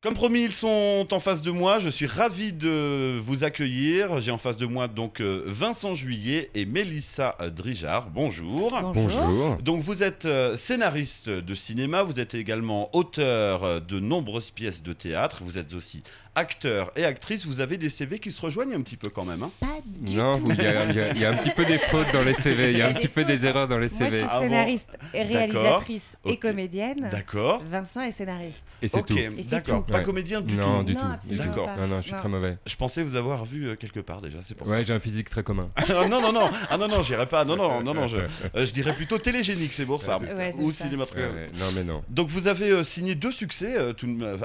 Comme promis, ils sont en face de moi. Je suis ravi de vous accueillir. J'ai en face de moi donc Vincent Juillet et Mélissa Drijard. Bonjour. Bonjour. Donc vous êtes scénariste de cinéma, vous êtes également auteur de nombreuses pièces de théâtre, vous êtes aussi acteur et actrice. Vous avez des CV qui se rejoignent un petit peu quand même. Hein. Pas du tout. Il y a un petit peu des fautes dans les CV, il y a un petit peu des erreurs dans les Moi, CV. je suis scénariste et réalisatrice et comédienne. D'accord. Vincent est scénariste. Et c'est Ok, tout. d'accord. Pas Ouais. comédien du Non, tout. du Non, tout. absolument Du tout. pas. Non, je suis Non. très mauvais. Je pensais vous avoir vu quelque part déjà, c'est pour Ouais, j'ai un physique très commun. ça. non, j'irai pas. Non, je dirais plutôt télégénique, c'est pour ça. Ouais, c'est ça. Ouais, c'est Ou ça. cinématographique. Non, mais non. Donc vous avez signé deux succès,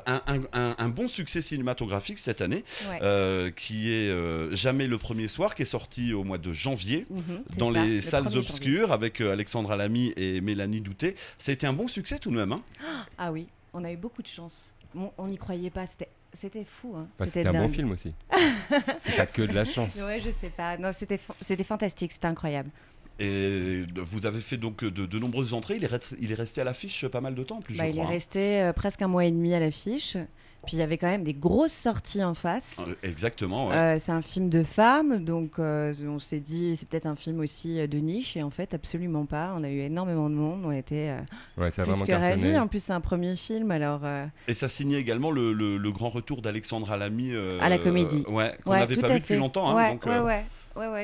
un bon succès cinématographique cette année, Ouais. qui est Jamais le premier soir, qui est sorti au mois de janvier, C'est dans ça, les le salles 1er obscures, avec Alexandra Lamy et Mélanie Doutet. Ça a été un bon succès tout de même. Hein. Ah oui, on a eu beaucoup de chance. On n'y croyait pas, c'était fou. Hein. Bah, c'était un bon dingue. film aussi. C'est pas que de la chance. Ouais, je sais pas. Non, c'était fantastique, c'était incroyable. Et vous avez fait donc de nombreuses entrées. Il est resté à l'affiche pas mal de temps en plus, je Il est crois. resté presque 1 mois et demi à l'affiche. Puis il y avait quand même des grosses sorties en face. Exactement, ouais. C'est un film de femmes, donc on s'est dit c'est peut-être un film aussi de niche, et en fait absolument pas. On a eu énormément de monde, on a été Ouais, ça a plus vraiment que ravis. cartonné. En plus c'est un premier film, alors Et ça signait également le grand retour d'Alexandra Lamy à la comédie. Ouais, qu'on Ouais, n'avait tout pas à vu depuis fait. longtemps. Hein, Ouais, donc,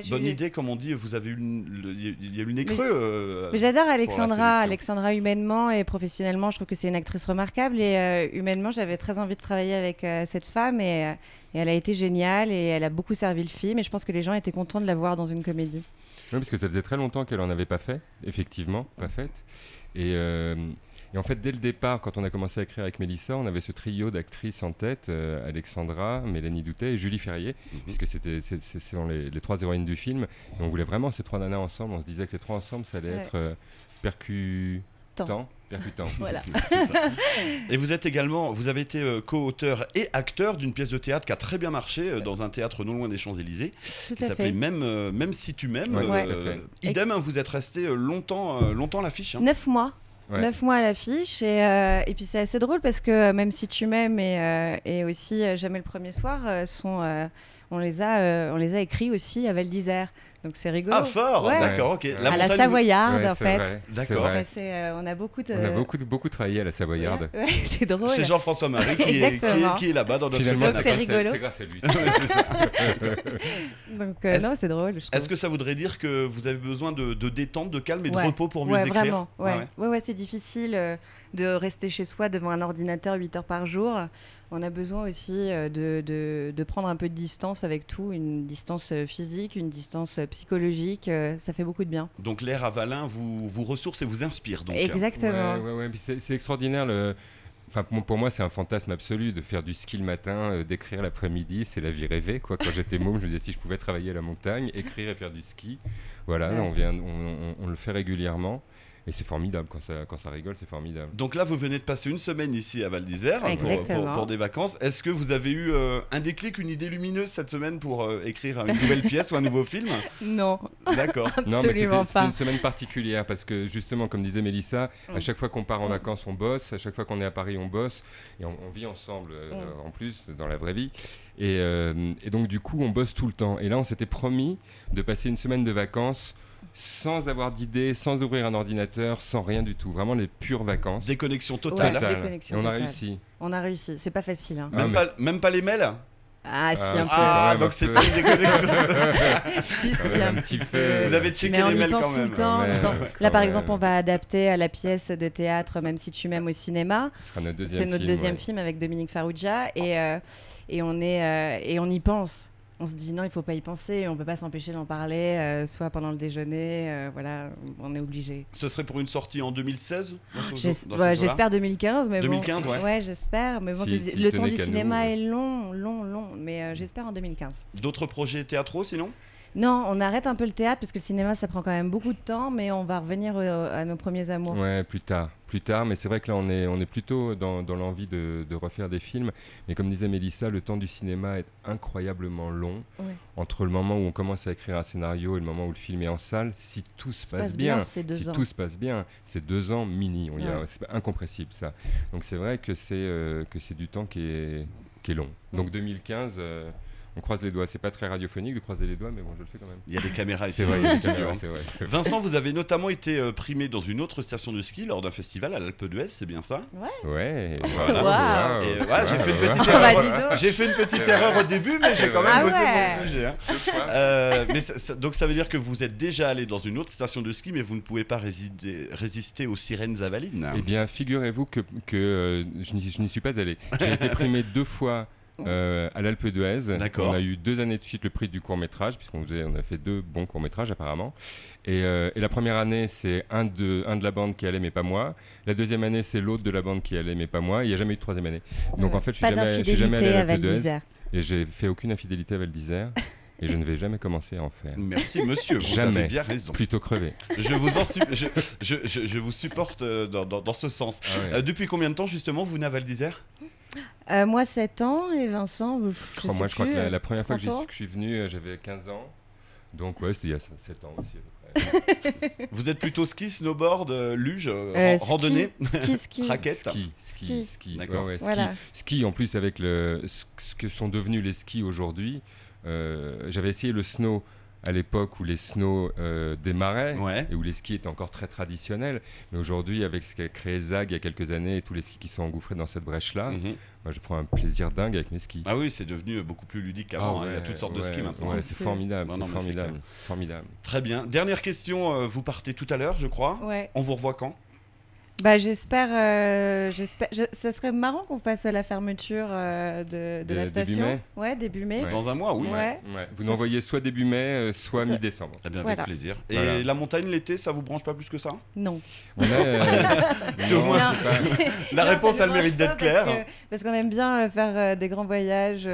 j'ai bonne eu- idée, comme on dit. Vous avez il y a eu le nez Mais- creux. Mais j'adore sélection. Alexandra humainement et professionnellement. Je trouve que c'est une actrice remarquable, et humainement, j'avais très envie de travailler avec cette femme, et elle a été géniale, et elle a beaucoup servi le film, et je pense que les gens étaient contents de la voir dans une comédie. Oui, parce que ça faisait très longtemps qu'elle en avait pas fait, effectivement, pas faite. Et en fait, dès le départ, quand on a commencé à écrire avec Mélissa, on avait ce trio d'actrices en tête, Alexandra, Mélanie Doutet et Julie Ferrier, puisque c'est dans les trois héroïnes du film. Et on voulait vraiment ces trois nanas ensemble. On se disait que les trois ensemble, ça allait Ouais. être percutant. Voilà. C'est ça. Et vous avez été co-auteur et acteur d'une pièce de théâtre qui a très bien marché dans un théâtre non loin des Champs-Élysées, Tout qui à s'appelait fait. Même si tu m'aimes. Ouais, tout à fait. Idem, hein, vous êtes resté longtemps à l'affiche. Hein. 9 mois. Ouais. 9 mois à l'affiche, et puis c'est assez drôle parce que Même si tu m'aimes et aussi Jamais le premier soir on les a écrits aussi à Val d'Isère, donc c'est rigolo. Ah, fort. Ouais. D'accord, ok. Ouais. La À la montagne, Savoyarde Ouais, en c'est fait. vrai, D'accord. c'est vrai. On a beaucoup de. On a beaucoup travaillé à la Savoyarde. Ouais, c'est drôle. c'est Jean-François Marie Exactement. qui est là-bas dans notre Finalement, Donc, canape. c'est rigolo. c'est grâce à lui. Ouais, c'est ça. Donc Est-ce- non, c'est drôle. Je trouve. Est-ce que ça voudrait dire que vous avez besoin de détente, de calme et de Ouais. repos pour mieux Ouais, écrire? vraiment. Ouais. Ah ouais. Ouais, c'est difficile de rester chez soi devant un ordinateur 8 heures par jour. On a besoin aussi de prendre un peu de distance avec tout, une distance physique, une distance psychologique. Ça fait beaucoup de bien. Donc l'air avalin vous ressource et vous inspire. Donc. Exactement. Ouais. Puis c'est extraordinaire. Enfin, pour moi, c'est un fantasme absolu de faire du ski le matin, d'écrire l'après-midi. C'est la vie rêvée, quoi. Quand j'étais môme, je me disais si je pouvais travailler à la montagne, écrire et faire du ski. Voilà, Ouais, on le fait régulièrement. Et c'est formidable, quand ça rigole, c'est formidable. Donc là, vous venez de passer une semaine ici à Val d'Isère Exactement. pour des vacances. Est-ce que vous avez eu un déclic, une idée lumineuse cette semaine pour écrire une nouvelle pièce ou un nouveau film? Non, D'accord. Non, mais absolument c'était pas. une semaine particulière parce que justement, comme disait Mélissa, à chaque fois qu'on part en vacances, on bosse. À chaque fois qu'on est à Paris, on bosse. Et on vit ensemble, en plus, dans la vraie vie. Et donc, du coup, on bosse tout le temps. Et là, on s'était promis de passer une semaine de vacances sans avoir d'idée, sans ouvrir un ordinateur, sans rien du tout. Vraiment les pures vacances. Déconnexion totale. Ouais. Totales. déconnexion Et on a totale. réussi. On a réussi. C'est pas facile. Hein. Ah, Même pas les mails? Ah, si, Ah, un si. peu. Ah, même donc un c'est peu. pas une déconnexion totale. Si, si, Un petit peu. Vous avez checké Mais on les y mails pense quand tout même. le temps. on y Ouais, pense. ouais, Là, par ouais. exemple, on va adapter à la pièce de théâtre Même si tu m'aimes au cinéma. Ce sera notre deuxième C'est notre film, deuxième ouais. film avec Dominique Farrugia, et on y pense. On se dit non, il faut pas y penser, on peut pas s'empêcher d'en parler, soit pendant le déjeuner, voilà, on est obligé. Ce serait pour une sortie en 2016 dans ce- dans ces Ouais, eaux-là j'espère 2015, mais 2015, bon. ouais. J'espère, mais bon, Si- c'est- s'il le tenait temps du qu'à nous, cinéma ouais. est long, mais j'espère en 2015. D'autres projets théâtraux sinon? Non, on arrête un peu le théâtre parce que le cinéma, ça prend quand même beaucoup de temps, mais on va revenir à nos premiers amours. Ouais, plus tard, mais c'est vrai que là on est plutôt dans l'envie de refaire des films, mais comme disait Mélissa, le temps du cinéma est incroyablement long. Ouais. Entre le moment où on commence à écrire un scénario et le moment où le film est en salle, si tout se passe bien, c'est 2 ans. tout se passe bien, c'est 2 ans mini, Ouais. c'est incompressible ça. Donc c'est vrai que c'est du temps qui est long. Donc 2015, on croise les doigts. C'est pas très radiophonique de croiser les doigts, mais bon, je le fais quand même. Il y a des caméras ici. C'est vrai, dans il y a le des studio, caméras, hein. c'est vrai, c'est vrai. Vincent, vous avez notamment été primé dans une autre station de ski lors d'un festival à l'Alpe d'Huez, c'est bien ça? Ouais. Voilà. Waouh. Et ouais, j'ai fait une petite Ah bah, erreur. dis donc. J'ai fait une petite erreur au début, mais j'ai quand même Ah bossé ouais. sur le sujet, hein. Mais donc ça veut dire que vous êtes déjà allé dans une autre station de ski, mais vous ne pouvez pas résister aux sirènes avalines. Eh bien, figurez-vous que je n'y suis pas allé. J'ai été primé 2 fois à l'Alpe d'Huez. D'accord. On a eu 2 années de suite le prix du court-métrage, puisqu'on a fait 2 bons courts-métrages apparemment. Et la première année, c'est un de la bande qui allait, mais pas moi. La deuxième année, c'est l'autre de la bande qui allait, mais pas moi. Il n'y a jamais eu de troisième année. Donc en fait, je suis jamais allé à l'Alpe d'Huez. Et j'ai fait aucune infidélité à Val d'Isère. Et je ne vais jamais commencer à en faire. Merci monsieur, vous Jamais. avez bien raison. Plutôt crevé. Je vous supporte dans ce sens. Ah ouais. Depuis combien de temps justement vous venez à Val d'Isère? Moi, 7 ans, et Vincent, je Moi, je crois que la première fois que 30 ans. je suis venu, j'avais 15 ans. Donc ouais, c'était il y a 7 ans aussi à peu près. Vous êtes plutôt ski, snowboard, luge, Ski, randonnée, ski. raquette? Ski. D'accord. Ouais, ski. Voilà. Ski en plus avec ce que sont devenus les skis aujourd'hui. J'avais essayé le snow à l'époque où les snows démarraient Ouais. et où les skis étaient encore très traditionnels. Mais aujourd'hui, avec ce qu'a créé Zag il y a quelques années et tous les skis qui sont engouffrés dans cette brèche-là, Mhm. moi je prends un plaisir dingue avec mes skis. Ah oui, c'est devenu beaucoup plus ludique qu'avant, hein. Il y a toutes sortes de skis maintenant. Ouais, c'est formidable, Non, non, mais c'est clair. formidable. Très bien. Dernière question, vous partez tout à l'heure, je crois. Ouais. On vous revoit quand? Bah, j'espère. Ça serait marrant qu'on fasse la fermeture de la Début station. mai. Ouais, début mai. Ouais. Dans un mois, oui. Ouais. Vous Ça, n'envoyez soit début mai, soit mi-décembre. Eh bien, avec Voilà. plaisir. Et Voilà. la montagne l'été, ça vous branche pas plus que ça? Non. On a, C'est au moins- Non. c'est pas- La Non, réponse ça a le nous mérite branche d'être pas claire. Parce qu'on aime bien faire des grands voyages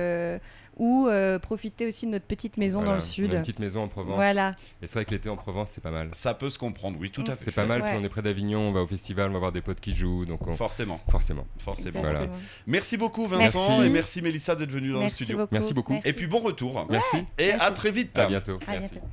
ou profiter aussi de notre petite maison Voilà, dans le on a sud. une petite maison en Provence. Voilà. Et c'est vrai que l'été en Provence, c'est pas mal. Ça peut se comprendre, oui, tout à fait. C'est pas mal, Ouais. puis on est près d'Avignon, on va au festival, on va voir des potes qui jouent, donc Forcément, forcément. forcément. Voilà. Exactement. Merci beaucoup Vincent Merci. et merci Mélissa d'être venue dans le Merci studio. beaucoup. Merci beaucoup. Et puis bon retour. Merci. Et à Merci. très vite. À bientôt. À Merci. bientôt.